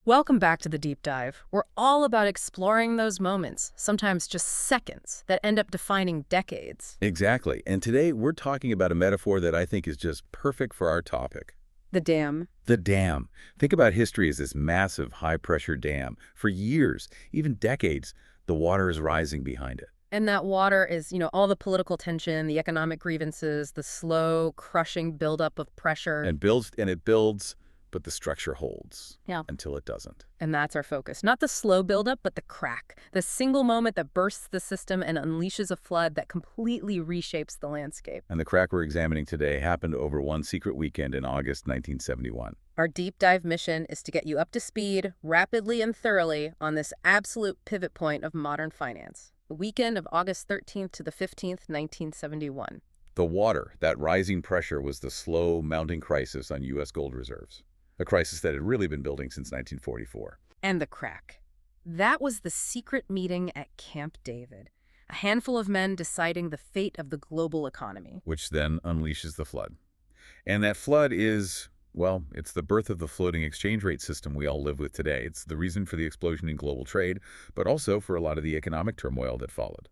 Welcome back to the deep dive. We're all about exploring those moments, sometimes just seconds, that end up defining decades. Exactly. And today we're talking about a metaphor that I think is just perfect for our topic. The dam. The dam. Think about history as this massive high-pressure dam. For years, even decades, the water is rising behind it. And that water is, all the political tension, the economic grievances, the slow, crushing buildup of pressure. And it builds, but the structure holds. Yeah. Until it doesn't. And that's our focus. Not the slow buildup, but the crack. The single moment that bursts the system and unleashes a flood that completely reshapes the landscape. And the crack we're examining today happened over one secret weekend in August 1971. Our deep dive mission is to get you up to speed, rapidly and thoroughly, on this absolute pivot point of modern finance. The weekend of August 13th to the 15th, 1971. The water, that rising pressure, was the slow mounting crisis on U.S. gold reserves. A crisis that had really been building since 1944. And the crack. That was the secret meeting at Camp David. A handful of men deciding the fate of the global economy. Which then unleashes the flood. And that flood is, well, it's the birth of the floating exchange rate system we all live with today. It's the reason for the explosion in global trade, but also for a lot of the economic turmoil that followed.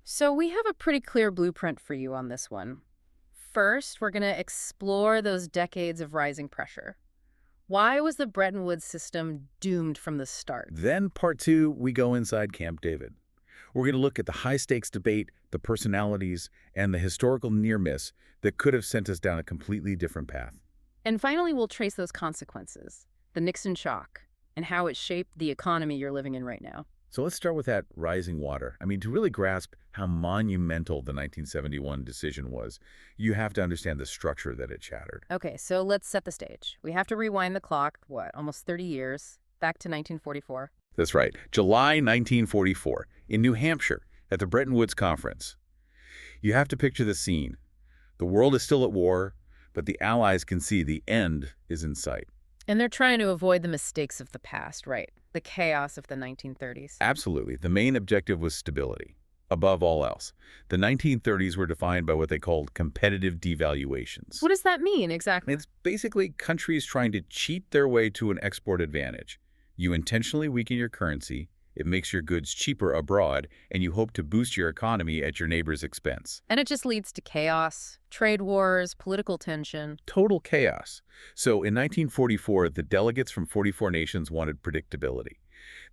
So we have a pretty clear blueprint for you on this one. First, we're going to explore those decades of rising pressure. Why was the Bretton Woods system doomed from the start? Then, part two, we go inside Camp David. We're going to look at the high-stakes debate, the personalities, and the historical near-miss that could have sent us down a completely different path. And finally, we'll trace those consequences, the Nixon shock, and how it shaped the economy you're living in right now. So let's start with that rising water. To really grasp how monumental the 1971 decision was, you have to understand the structure that it shattered. Okay, so let's set the stage. We have to rewind the clock, almost 30 years, back to 1944. That's right. July 1944, in New Hampshire, at the Bretton Woods Conference. You have to picture the scene. The world is still at war, but the Allies can see the end is in sight. And they're trying to avoid the mistakes of the past, right? The chaos of the 1930s. Absolutely. The main objective was stability, above all else. The 1930s were defined by what they called competitive devaluations. What does that mean, exactly? It's basically countries trying to cheat their way to an export advantage. You intentionally weaken your currency, it makes your goods cheaper abroad, and you hope to boost your economy at your neighbor's expense. And it just leads to chaos, trade wars, political tension. Total chaos. So in 1944, the delegates from 44 nations wanted predictability.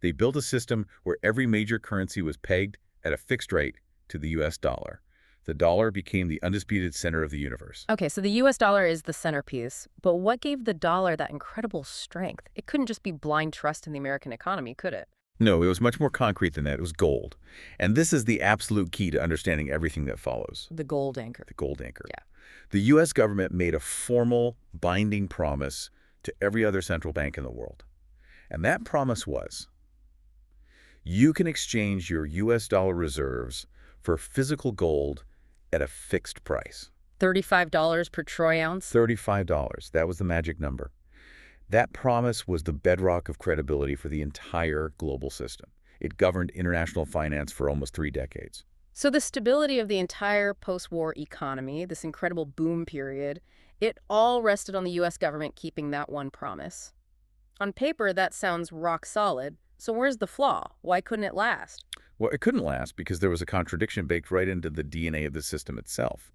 They built a system where every major currency was pegged at a fixed rate to the U.S. dollar. The dollar became the undisputed center of the universe. Okay, so the U.S. dollar is the centerpiece. But what gave the dollar that incredible strength? It couldn't just be blind trust in the American economy, could it? No, it was much more concrete than that. It was gold. And this is the absolute key to understanding everything that follows. The gold anchor. The gold anchor. Yeah. The U.S. government made a formal, binding promise to every other central bank in the world. And that promise was, you can exchange your U.S. dollar reserves for physical gold at a fixed price. $35 per troy ounce? $35. That was the magic number. That promise was the bedrock of credibility for the entire global system. It governed international finance for almost 3 decades. So the stability of the entire post-war economy, this incredible boom period, it all rested on the U.S. government keeping that one promise. On paper, that sounds rock solid. So where's the flaw? Why couldn't it last? Well, it couldn't last because there was a contradiction baked right into the DNA of the system itself.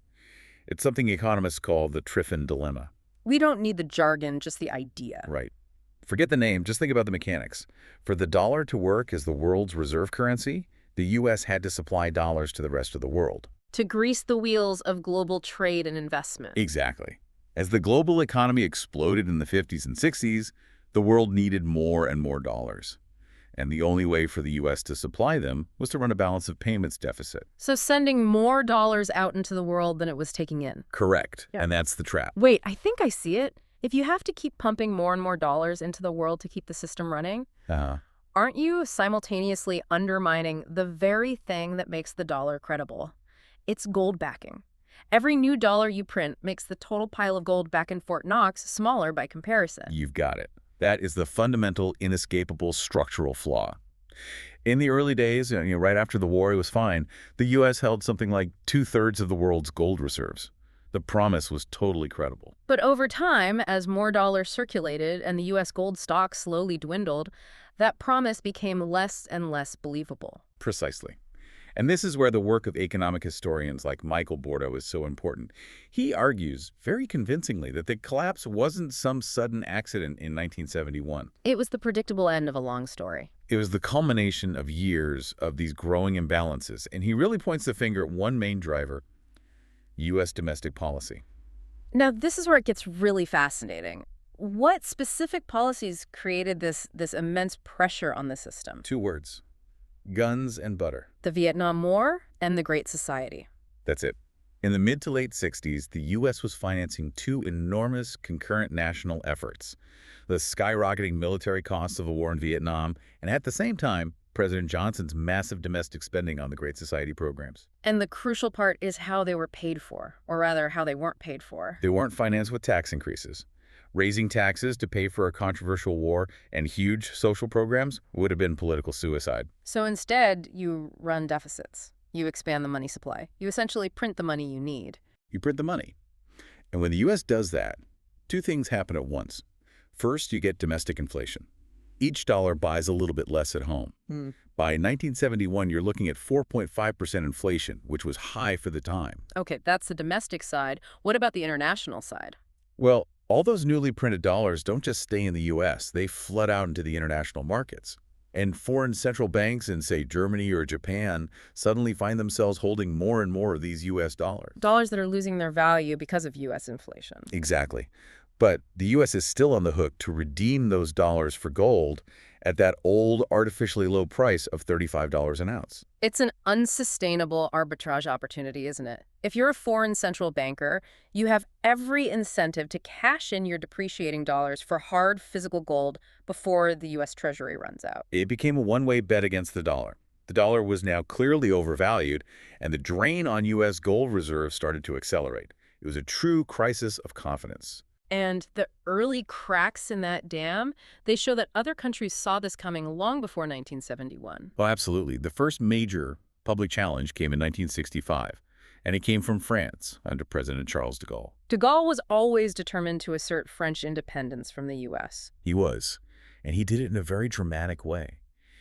It's something economists call the Triffin dilemma. We don't need the jargon, just the idea. Right. Forget the name, just think about the mechanics. For the dollar to work as the world's reserve currency, the U.S. had to supply dollars to the rest of the world. To grease the wheels of global trade and investment. Exactly. As the global economy exploded in the 50s and 60s, the world needed more and more dollars. And the only way for the U.S. to supply them was to run a balance of payments deficit. So sending more dollars out into the world than it was taking in. Correct. Yeah. And that's the trap. Wait, I think I see it. If you have to keep pumping more and more dollars into the world to keep the system running, aren't you simultaneously undermining the very thing that makes the dollar credible? It's gold backing. Every new dollar you print makes the total pile of gold back in Fort Knox smaller by comparison. You've got it. That is the fundamental, inescapable structural flaw. In the early days, right after the war, it was fine. The U.S. held something like 2/3 of the world's gold reserves. The promise was totally credible. But over time, as more dollars circulated and the U.S. gold stock slowly dwindled, that promise became less and less believable. Precisely. And this is where the work of economic historians like Michael Bordo is so important. He argues, very convincingly, that the collapse wasn't some sudden accident in 1971. It was the predictable end of a long story. It was the culmination of years of these growing imbalances, and he really points the finger at one main driver: U.S. domestic policy. Now, this is where it gets really fascinating. What specific policies created this immense pressure on the system? 2 words: guns and butter. The Vietnam War and the Great Society. That's it. In the mid to late 60s, the U.S. was financing 2 enormous concurrent national efforts: the skyrocketing military costs of the war in Vietnam, and at the same time, President Johnson's massive domestic spending on the Great Society programs. And the crucial part is how they were paid for, or rather, how they weren't paid for. They weren't financed with tax increases. Raising taxes to pay for a controversial war and huge social programs would have been political suicide. So instead, you run deficits. You expand the money supply. You essentially print the money you need. You print the money. And when the U.S. does that, 2 things happen at once. First, you get domestic inflation. Each dollar buys a little bit less at home. By 1971, you're looking at 4.5% inflation, which was high for the time. Okay, that's the domestic side. What about the international side? Well, all those newly printed dollars don't just stay in the U.S. They flood out into the international markets. And foreign central banks in, say, Germany or Japan suddenly find themselves holding more and more of these U.S. dollars. Dollars that are losing their value because of U.S. inflation. Exactly. But the U.S. is still on the hook to redeem those dollars for gold at that old artificially low price of $35 an ounce. It's an unsustainable arbitrage opportunity, isn't it? If you're a foreign central banker, you have every incentive to cash in your depreciating dollars for hard physical gold before the U.S. Treasury runs out. It became a one-way bet against the dollar. The dollar was now clearly overvalued, and the drain on U.S. gold reserves started to accelerate. It was a true crisis of confidence. And the early cracks in that dam, they show that other countries saw this coming long before 1971. Well, absolutely. The first major public challenge came in 1965, and it came from France under President Charles de Gaulle. De Gaulle was always determined to assert French independence from the U.S. He was, and he did it in a very dramatic way.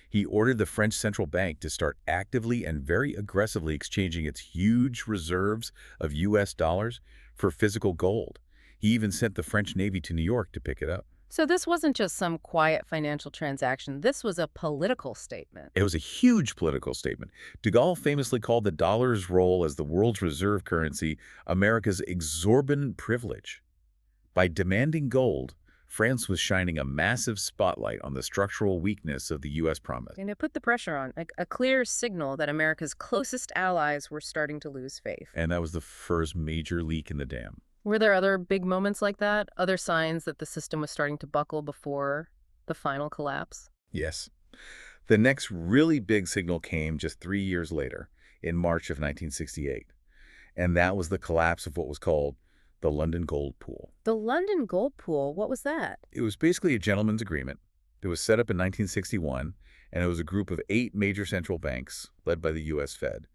He ordered the French central bank to start actively and very aggressively exchanging its huge reserves of U.S. dollars for physical gold. He even sent the French Navy to New York to pick it up. So this wasn't just some quiet financial transaction. This was a political statement. It was a huge political statement. De Gaulle famously called the dollar's role as the world's reserve currency America's exorbitant privilege. By demanding gold, France was shining a massive spotlight on the structural weakness of the U.S. promise. And it put the pressure on, a clear signal that America's closest allies were starting to lose faith. And that was the first major leak in the dam. Were there other big moments like that? Other signs that the system was starting to buckle before the final collapse? Yes. The next really big signal came just 3 years later, in March of 1968. And that was the collapse of what was called the London Gold Pool. The London Gold Pool? What was that? It was basically a gentleman's agreement. It was set up in 1961, and it was a group of 8 major central banks led by the U.S. Fed.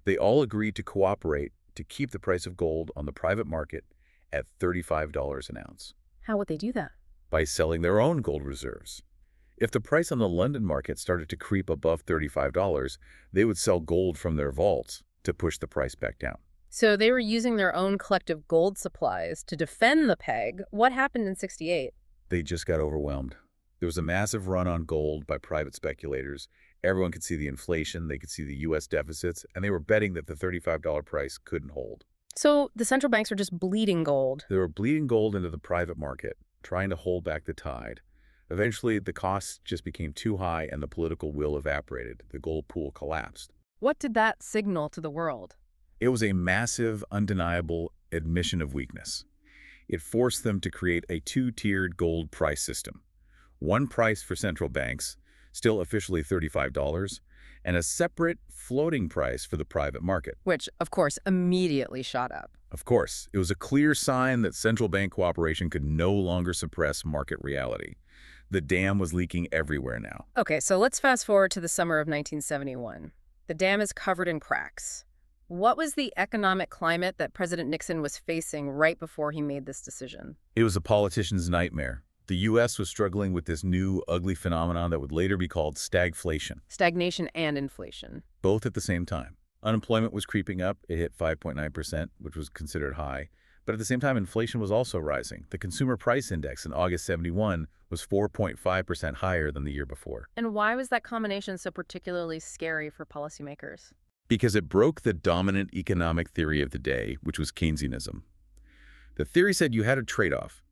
They all agreed to cooperate to keep the price of gold on the private market at $35 an ounce. How would they do that? By selling their own gold reserves. If the price on the London market started to creep above $35, they would sell gold from their vaults to push the price back down. So they were using their own collective gold supplies to defend the peg. What happened in '68? They just got overwhelmed. There was a massive run on gold by private speculators. Everyone could see the inflation, they could see the U.S. deficits, and they were betting that the $35 price couldn't hold. So the central banks are just bleeding gold. They were bleeding gold into the private market, trying to hold back the tide. Eventually, the costs just became too high and the political will evaporated. The gold pool collapsed. What did that signal to the world? It was a massive, undeniable admission of weakness. It forced them to create a 2-tiered gold price system. One price for central banks, still officially $35, and a separate floating price for the private market. Which, of course, immediately shot up. Of course, it was a clear sign that central bank cooperation could no longer suppress market reality. The dam was leaking everywhere now. Okay, so let's fast forward to the summer of 1971. The dam is covered in cracks. What was the economic climate that President Nixon was facing right before he made this decision? It was a politician's nightmare. The U.S. was struggling with this new, ugly phenomenon that would later be called stagflation. Stagnation and inflation. Both at the same time. Unemployment was creeping up. It hit 5.9%, which was considered high. But at the same time, inflation was also rising. The Consumer Price Index in August 71 was 4.5% higher than the year before. And why was that combination so particularly scary for policymakers? Because it broke the dominant economic theory of the day, which was Keynesianism. The theory said you had a trade-off.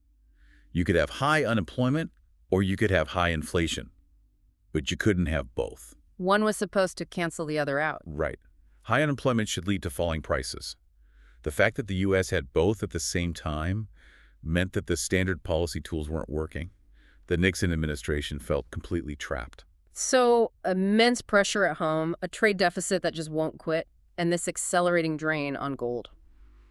You could have high unemployment or you could have high inflation, but you couldn't have both. One was supposed to cancel the other out. Right. High unemployment should lead to falling prices. The fact that the U.S. had both at the same time meant that the standard policy tools weren't working. The Nixon administration felt completely trapped. So immense pressure at home, a trade deficit that just won't quit, and this accelerating drain on gold.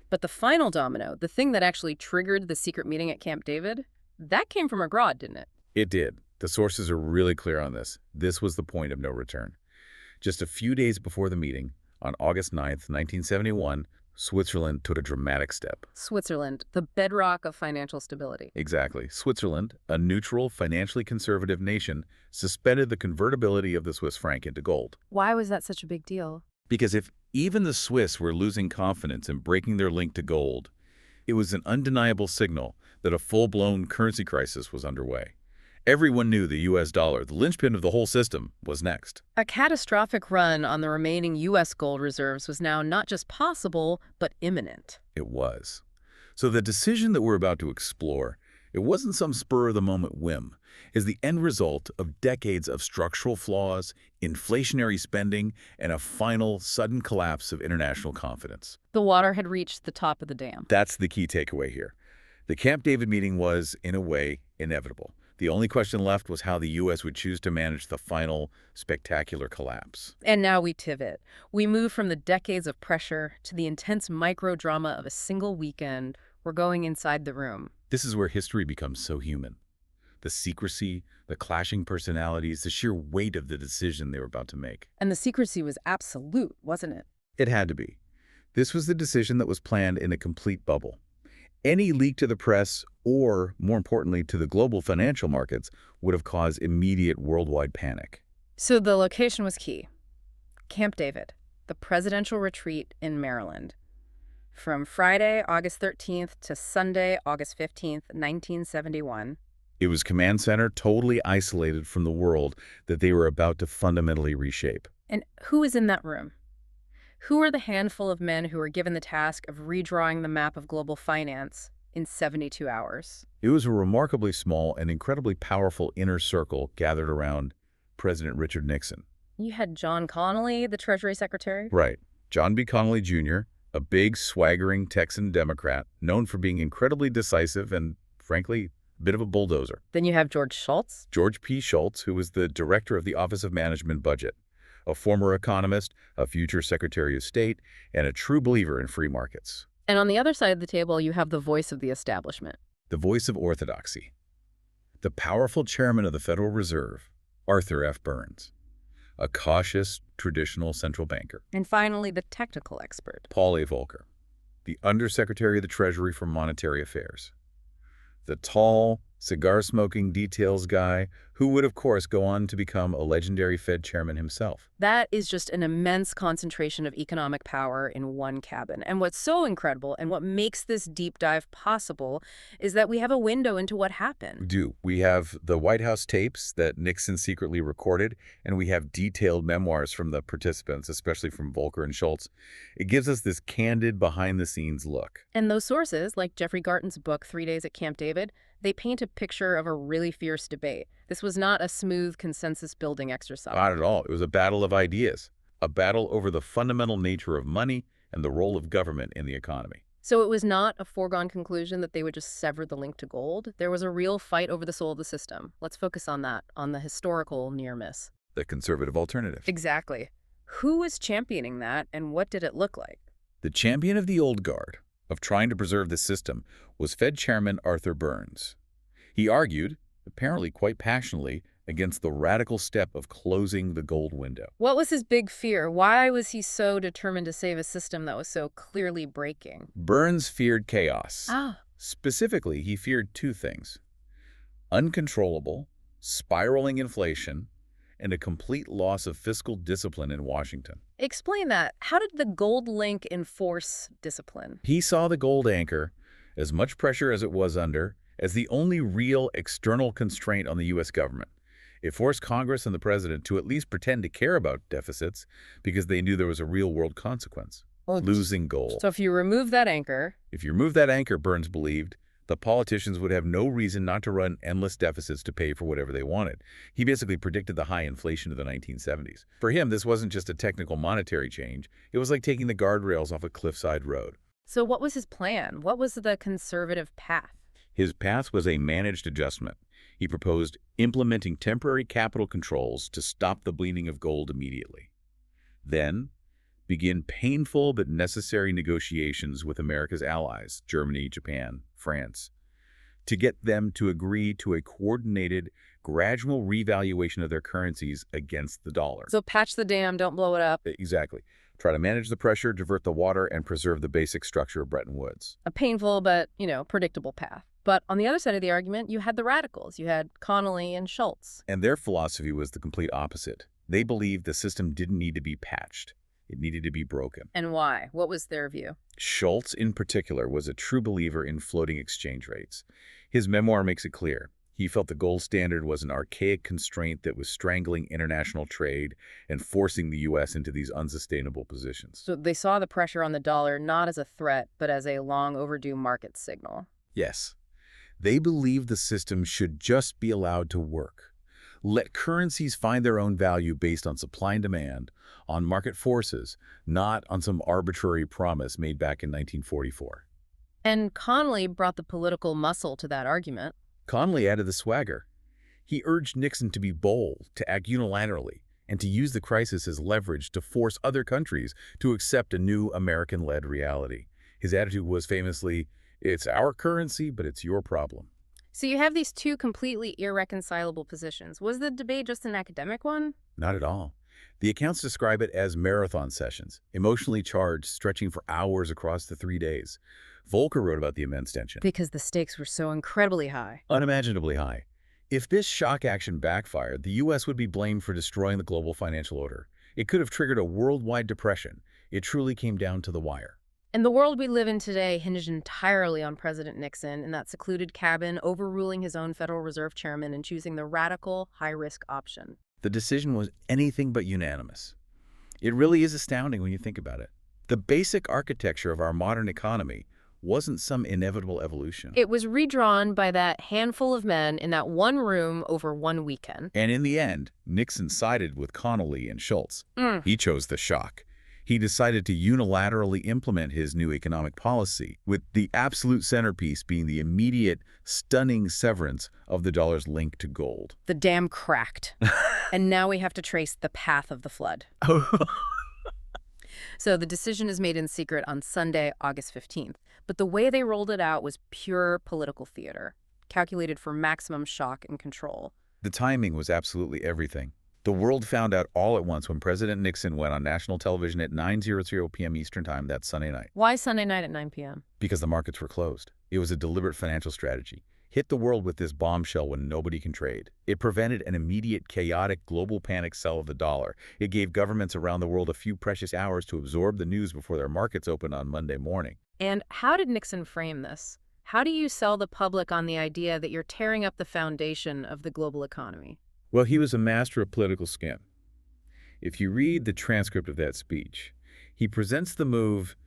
But the final domino, the thing that actually triggered the secret meeting at Camp David, that came from abroad, didn't it? It did. The sources are really clear on this. This was the point of no return. Just a few days before the meeting, on August 9th, 1971, Switzerland took a dramatic step. Switzerland, the bedrock of financial stability. Exactly. Switzerland, a neutral, financially conservative nation, suspended the convertibility of the Swiss franc into gold. Why was that such a big deal? Because if even the Swiss were losing confidence and breaking their link to gold, it was an undeniable signal that a full-blown currency crisis was underway. Everyone knew the U.S. dollar, the linchpin of the whole system, was next. A catastrophic run on the remaining U.S. gold reserves was now not just possible, but imminent. It was. So the decision that we're about to explore, it wasn't some spur-of-the-moment whim. Is the end result of decades of structural flaws, inflationary spending, and a final, sudden collapse of international confidence. The water had reached the top of the dam. That's the key takeaway here. The Camp David meeting was, in a way, inevitable. The only question left was how the U.S. would choose to manage the final, spectacular collapse. And now we pivot. We move from the decades of pressure to the intense micro-drama of a single weekend. We're going inside the room. This is where history becomes so human. The secrecy, the clashing personalities, the sheer weight of the decision they were about to make. And the secrecy was absolute, wasn't it? It had to be. This was the decision that was planned in a complete bubble. Any leak to the press, or, more importantly, to the global financial markets, would have caused immediate worldwide panic. So the location was key. Camp David, the presidential retreat in Maryland. From Friday, August 13th to Sunday, August 15th, 1971. It was command center totally isolated from the world that they were about to fundamentally reshape. And who was in that room? Who are the handful of men who were given the task of redrawing the map of global finance in 72 hours? It was a remarkably small and incredibly powerful inner circle gathered around President Richard Nixon. You had John Connally, the Treasury Secretary? Right. John B. Connally, Jr., a big, swaggering Texan Democrat, known for being incredibly decisive and, frankly, a bit of a bulldozer. Then you have George Shultz? George P. Shultz, who was the director of the Office of Management Budget, a former economist, a future Secretary of State, and a true believer in free markets. And on the other side of the table, you have the voice of the establishment. The voice of orthodoxy. The powerful chairman of the Federal Reserve, Arthur F. Burns. A cautious, traditional central banker. And finally, the technical expert. Paul A. Volcker, the Undersecretary of the Treasury for Monetary Affairs. The tall, cigar-smoking details guy who would, of course, go on to become a legendary Fed chairman himself. That is just an immense concentration of economic power in one cabin. And what's so incredible and what makes this deep dive possible is that we have a window into what happened. We have the White House tapes that Nixon secretly recorded, and we have detailed memoirs from the participants, especially from Volcker and Shultz. It gives us this candid, behind-the-scenes look. And those sources, like Jeffrey Garton's book, 3 Days at Camp David, they paint a picture of a really fierce debate. This was not a smooth consensus-building exercise. Not at all. It was a battle of ideas, a battle over the fundamental nature of money and the role of government in the economy. So it was not a foregone conclusion that they would just sever the link to gold. There was a real fight over the soul of the system. Let's focus on that, on the historical near miss. The conservative alternative. Exactly. Who was championing that, and what did it look like? The champion of the old guard, of trying to preserve the system, was Fed Chairman Arthur Burns. He argued, apparently quite passionately, against the radical step of closing the gold window. What was his big fear? Why was he so determined to save a system that was so clearly breaking? Burns feared chaos. Ah. Specifically, he feared two things: uncontrollable, spiraling inflation, and a complete loss of fiscal discipline in Washington. Explain that. How did the gold link enforce discipline? He saw the gold anchor, as much pressure as it was under, as the only real external constraint on the U.S. government. It forced Congress and the president to at least pretend to care about deficits because they knew there was a real-world consequence: losing gold. So if you remove that anchor... If you remove that anchor, Burns believed, the politicians would have no reason not to run endless deficits to pay for whatever they wanted. He basically predicted the high inflation of the 1970s. For him, this wasn't just a technical monetary change. It was like taking the guardrails off a cliffside road. So what was his plan? What was the conservative path? His path was a managed adjustment. He proposed implementing temporary capital controls to stop the bleeding of gold immediately. Then, begin painful but necessary negotiations with America's allies, Germany, Japan, France, to get them to agree to a coordinated, gradual revaluation of their currencies against the dollar. So patch the dam, don't blow it up. Exactly. Try to manage the pressure, divert the water, and preserve the basic structure of Bretton Woods. A painful but, predictable path. But on the other side of the argument, you had the radicals. You had Connolly and Schultz. And their philosophy was the complete opposite. They believed the system didn't need to be patched. It needed to be broken. And why? What was their view? Schultz, in particular, was a true believer in floating exchange rates. His memoir makes it clear. He felt the gold standard was an archaic constraint that was strangling international trade and forcing the U.S. into these unsustainable positions. So they saw the pressure on the dollar not as a threat, but as a long overdue market signal. Yes. They believed the system should just be allowed to work. Let currencies find their own value based on supply and demand, on market forces, not on some arbitrary promise made back in 1944. And Connolly brought the political muscle to that argument. Connolly added the swagger. He urged Nixon to be bold, to act unilaterally, and to use the crisis as leverage to force other countries to accept a new American-led reality. His attitude was famously, "It's our currency, but it's your problem." So you have these two completely irreconcilable positions. Was the debate just an academic one? Not at all. The accounts describe it as marathon sessions, emotionally charged, stretching for hours across the 3 days. Volcker wrote about the immense tension. Because the stakes were so incredibly high. Unimaginably high. If this shock action backfired, the U.S. would be blamed for destroying the global financial order. It could have triggered a worldwide depression. It truly came down to the wire. And the world we live in today hinged entirely on President Nixon in that secluded cabin, overruling his own Federal Reserve chairman and choosing the radical, high-risk option. The decision was anything but unanimous. It really is astounding when you think about it. The basic architecture of our modern economy wasn't some inevitable evolution. It was redrawn by that handful of men in that one room over one weekend. And in the end, Nixon sided with Connolly and Schultz. He chose the shock. He decided to unilaterally implement his new economic policy, with the absolute centerpiece being the immediate, stunning severance of the dollar's link to gold. The dam cracked, and now we have to trace the path of the flood. So the decision is made in secret on Sunday, August 15th, but the way they rolled it out was pure political theater, calculated for maximum shock and control. The timing was absolutely everything. The world found out all at once when President Nixon went on national television at 9:00 p.m. Eastern Time that Sunday night. Why Sunday night at 9 p.m.? Because the markets were closed. It was a deliberate financial strategy. Hit the world with this bombshell when nobody can trade. It prevented an immediate, chaotic, global panic sell of the dollar. It gave governments around the world a few precious hours to absorb the news before their markets opened on Monday morning. And how did Nixon frame this? How do you sell the public on the idea that you're tearing up the foundation of the global economy? Well, he was a master of political skin. If you read the transcript of that speech, he presents the move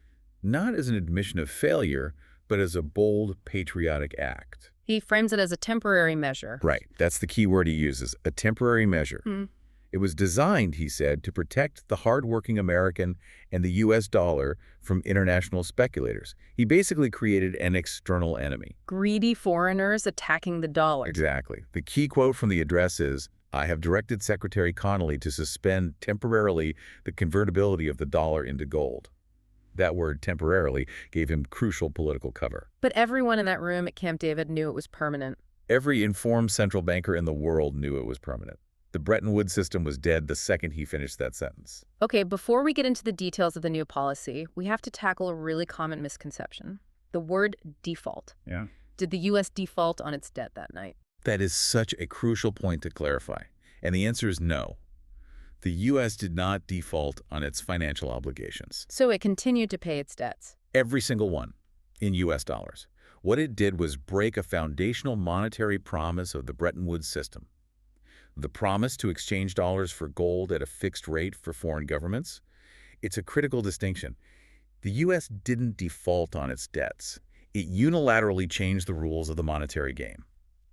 not as an admission of failure, but as a bold, patriotic act. He frames it as a temporary measure. Right. That's the key word he uses, a temporary measure. It was designed, he said, to protect the hardworking American and the U.S. dollar from international speculators. He basically created an external enemy. Greedy foreigners attacking the dollar. Exactly. The key quote from the address is, "I have directed Secretary Connolly to suspend temporarily the convertibility of the dollar into gold." That word temporarily gave him crucial political cover. But everyone in that room at Camp David knew it was permanent. Every informed central banker in the world knew it was permanent. The Bretton Woods system was dead the second he finished that sentence. Okay, before we get into the details of the new policy, we have to tackle a really common misconception. The word default. Yeah. Did the U.S. default on its debt that night? That is such a crucial point to clarify. And the answer is no. The U.S. did not default on its financial obligations. So it continued to pay its debts. Every single one, in U.S. dollars. What it did was break a foundational monetary promise of the Bretton Woods system. The promise to exchange dollars for gold at a fixed rate for foreign governments. It's a critical distinction. The U.S. didn't default on its debts. It unilaterally changed the rules of the monetary game.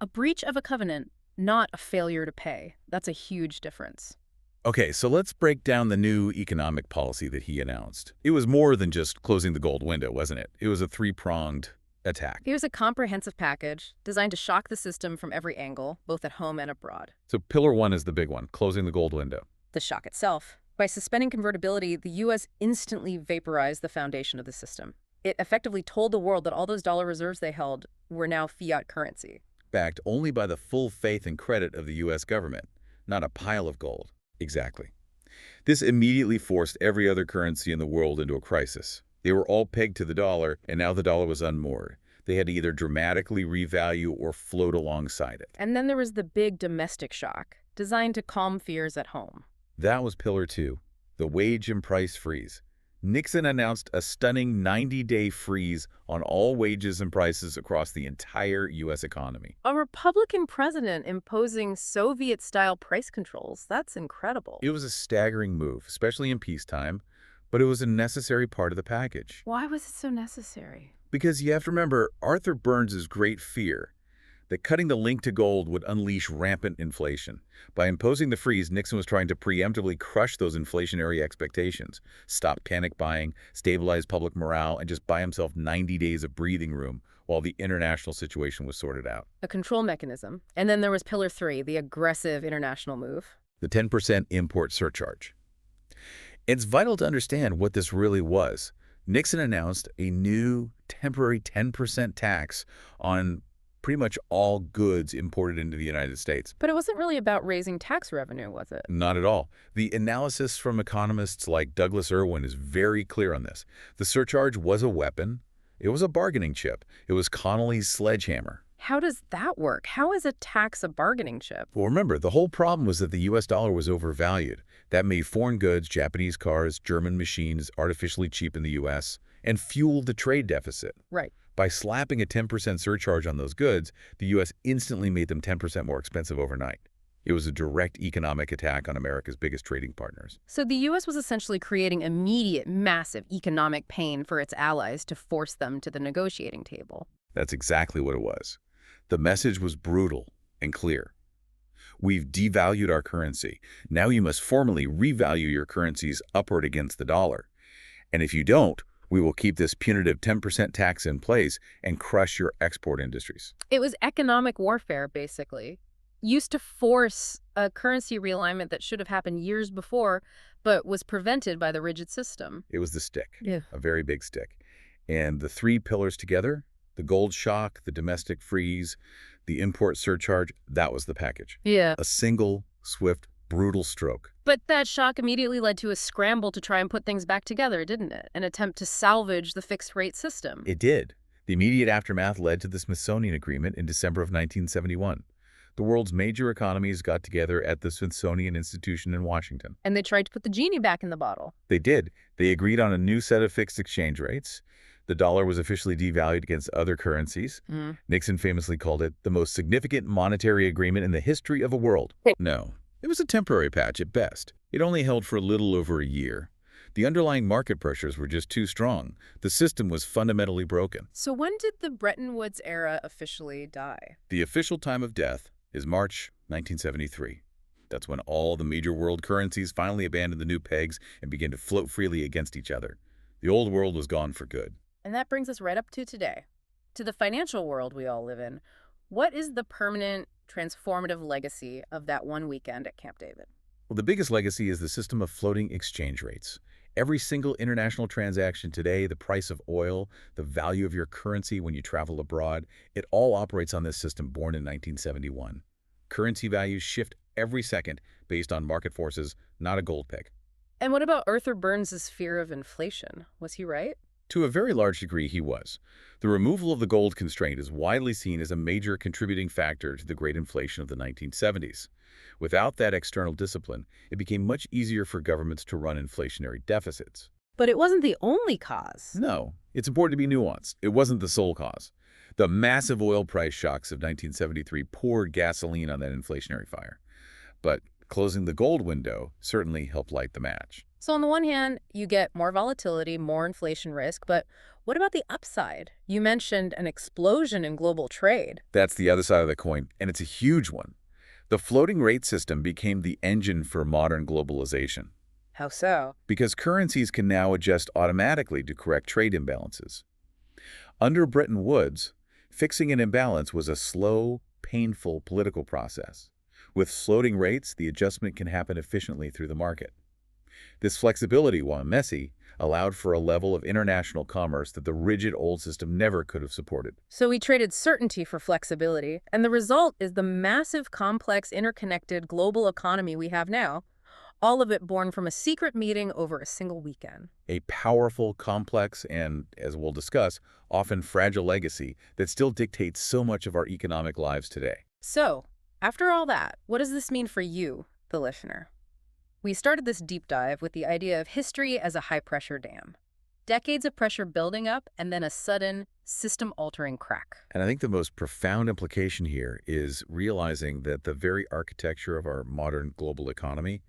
A breach of a covenant, not a failure to pay. That's a huge difference. Okay, so let's break down the new economic policy that he announced. It was more than just closing the gold window, wasn't it? It was a three-pronged attack. Here's a comprehensive package designed to shock the system from every angle, both at home and abroad. So pillar one is the big one, closing the gold window. The shock itself. By suspending convertibility, the U.S. instantly vaporized the foundation of the system. It effectively told the world that all those dollar reserves they held were now fiat currency. Backed only by the full faith and credit of the U.S. government, not a pile of gold. Exactly. This immediately forced every other currency in the world into a crisis. They were all pegged to the dollar, and now the dollar was unmoored. They had to either dramatically revalue or float alongside it. And then there was the big domestic shock, designed to calm fears at home. That was pillar two, the wage and price freeze. Nixon announced a stunning 90-day freeze on all wages and prices across the entire U.S. economy. A Republican president imposing Soviet-style price controls. That's incredible. It was a staggering move, especially in peacetime, but it was a necessary part of the package. Why was it so necessary? Because you have to remember Arthur Burns' great fear that cutting the link to gold would unleash rampant inflation. By imposing the freeze, Nixon was trying to preemptively crush those inflationary expectations, stop panic buying, stabilize public morale, and just buy himself 90 days of breathing room while the international situation was sorted out. A control mechanism. And then there was pillar three, the aggressive international move. The 10% import surcharge. It's vital to understand what this really was. Nixon announced a new temporary 10% tax on pretty much all goods imported into the United States. But it wasn't really about raising tax revenue, was it? Not at all. The analysis from economists like Douglas Irwin is very clear on this. The surcharge was a weapon. It was a bargaining chip. It was Connolly's sledgehammer. How does that work? How is a tax a bargaining chip? Well, remember, the whole problem was that the U.S. dollar was overvalued. That made foreign goods, Japanese cars, German machines artificially cheap in the U.S. and fueled the trade deficit. Right. By slapping a 10% surcharge on those goods, the U.S. instantly made them 10% more expensive overnight. It was a direct economic attack on America's biggest trading partners. So the U.S. was essentially creating immediate, massive economic pain for its allies to force them to the negotiating table. That's exactly what it was. The message was brutal and clear. We've devalued our currency. Now you must formally revalue your currencies upward against the dollar. And if you don't, we will keep this punitive 10% tax in place and crush your export industries. It was economic warfare, basically. Used to force a currency realignment that should have happened years before, but was prevented by the rigid system. It was the stick, Yeah. a very big stick. And the three pillars together, the gold shock, the domestic freeze, the import surcharge, that was the package. Yeah. A single, swift, brutal stroke. But that shock immediately led to a scramble to try and put things back together, didn't it? An attempt to salvage the fixed-rate system. It did. The immediate aftermath led to the Smithsonian Agreement in December of 1971. The world's major economies got together at the Smithsonian Institution in Washington. And they tried to put the genie back in the bottle. They did. They agreed on a new set of fixed exchange rates. The dollar was officially devalued against other currencies. Nixon famously called it the most significant monetary agreement in the history of the world. No, it was a temporary patch at best. It only held for a little over a year. The underlying market pressures were just too strong. The system was fundamentally broken. So when did the Bretton Woods era officially die? The official time of death is March 1973. That's when all the major world currencies finally abandoned the new pegs and began to float freely against each other. The old world was gone for good. And that brings us right up to today, to the financial world we all live in. What is the permanent, transformative legacy of that one weekend at Camp David? Well, the biggest legacy is the system of floating exchange rates. Every single international transaction today, the price of oil, the value of your currency when you travel abroad, it all operates on this system born in 1971. Currency values shift every second based on market forces, not a gold peg. And what about Arthur Burns' fear of inflation? Was he right? To a very large degree, he was. The removal of the gold constraint is widely seen as a major contributing factor to the great inflation of the 1970s. Without that external discipline, it became much easier for governments to run inflationary deficits. But it wasn't the only cause. No, it's important to be nuanced. It wasn't the sole cause. The massive oil price shocks of 1973 poured gasoline on that inflationary fire. But closing the gold window certainly helped light the match. So on the one hand, you get more volatility, more inflation risk, but what about the upside? You mentioned an explosion in global trade. That's the other side of the coin, and it's a huge one. The floating rate system became the engine for modern globalization. How so? Because currencies can now adjust automatically to correct trade imbalances. Under Bretton Woods, fixing an imbalance was a slow, painful political process. With floating rates, the adjustment can happen efficiently through the market. This flexibility, while messy, allowed for a level of international commerce that the rigid old system never could have supported. So we traded certainty for flexibility, and the result is the massive, complex, interconnected global economy we have now, all of it born from a secret meeting over a single weekend. A powerful, complex, and, as we'll discuss, often fragile legacy that still dictates so much of our economic lives today. So, after all that, what does this mean for you, the listener? We started this deep dive with the idea of history as a high-pressure dam. Decades of pressure building up, and then a sudden, system-altering crack. And I think the most profound implication here is realizing that the very architecture of our modern global economy,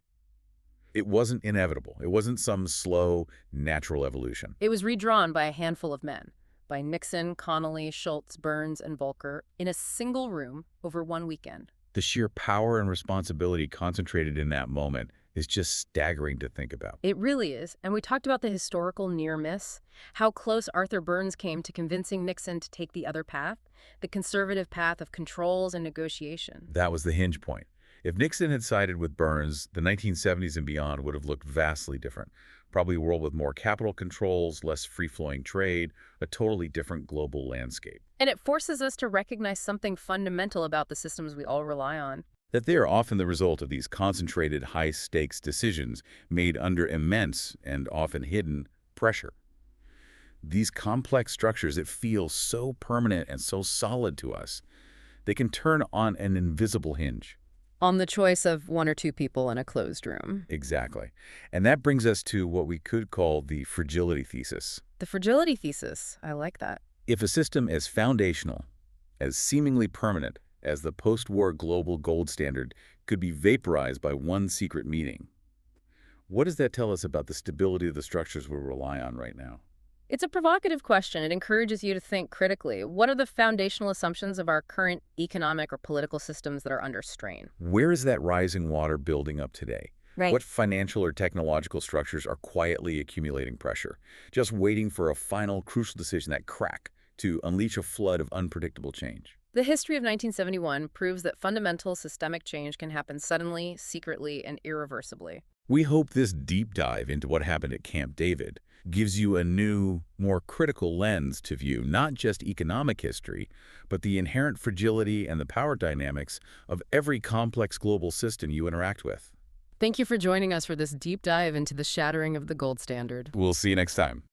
it wasn't inevitable. It wasn't some slow, natural evolution. It was redrawn by a handful of men, by Nixon, Connolly, Schultz, Burns, and Volcker, in a single room over one weekend. The sheer power and responsibility concentrated in that moment is just staggering to think about. It really is. And we talked about the historical near miss, how close Arthur Burns came to convincing Nixon to take the other path, the conservative path of controls and negotiation. That was the hinge point. If Nixon had sided with Burns, the 1970s and beyond would have looked vastly different. Probably a world with more capital controls, less free-flowing trade, a totally different global landscape. And it forces us to recognize something fundamental about the systems we all rely on. That they are often the result of these concentrated, high-stakes decisions made under immense and often hidden pressure. These complex structures that feel so permanent and so solid to us, they can turn on an invisible hinge. On the choice of one or two people in a closed room. Exactly. And that brings us to what we could call the fragility thesis. The fragility thesis. I like that. If a system as foundational, as seemingly permanent, as the post-war global gold standard could be vaporized by one secret meeting, what does that tell us about the stability of the structures we rely on right now? It's a provocative question. It encourages you to think critically. What are the foundational assumptions of our current economic or political systems that are under strain? Where is that rising water building up today? Right. What financial or technological structures are quietly accumulating pressure, just waiting for a final crucial decision, that crack, to unleash a flood of unpredictable change? The history of 1971 proves that fundamental systemic change can happen suddenly, secretly, and irreversibly. We hope this deep dive into what happened at Camp David gives you a new, more critical lens to view not just economic history, but the inherent fragility and the power dynamics of every complex global system you interact with. Thank you for joining us for this deep dive into the shattering of the gold standard. We'll see you next time.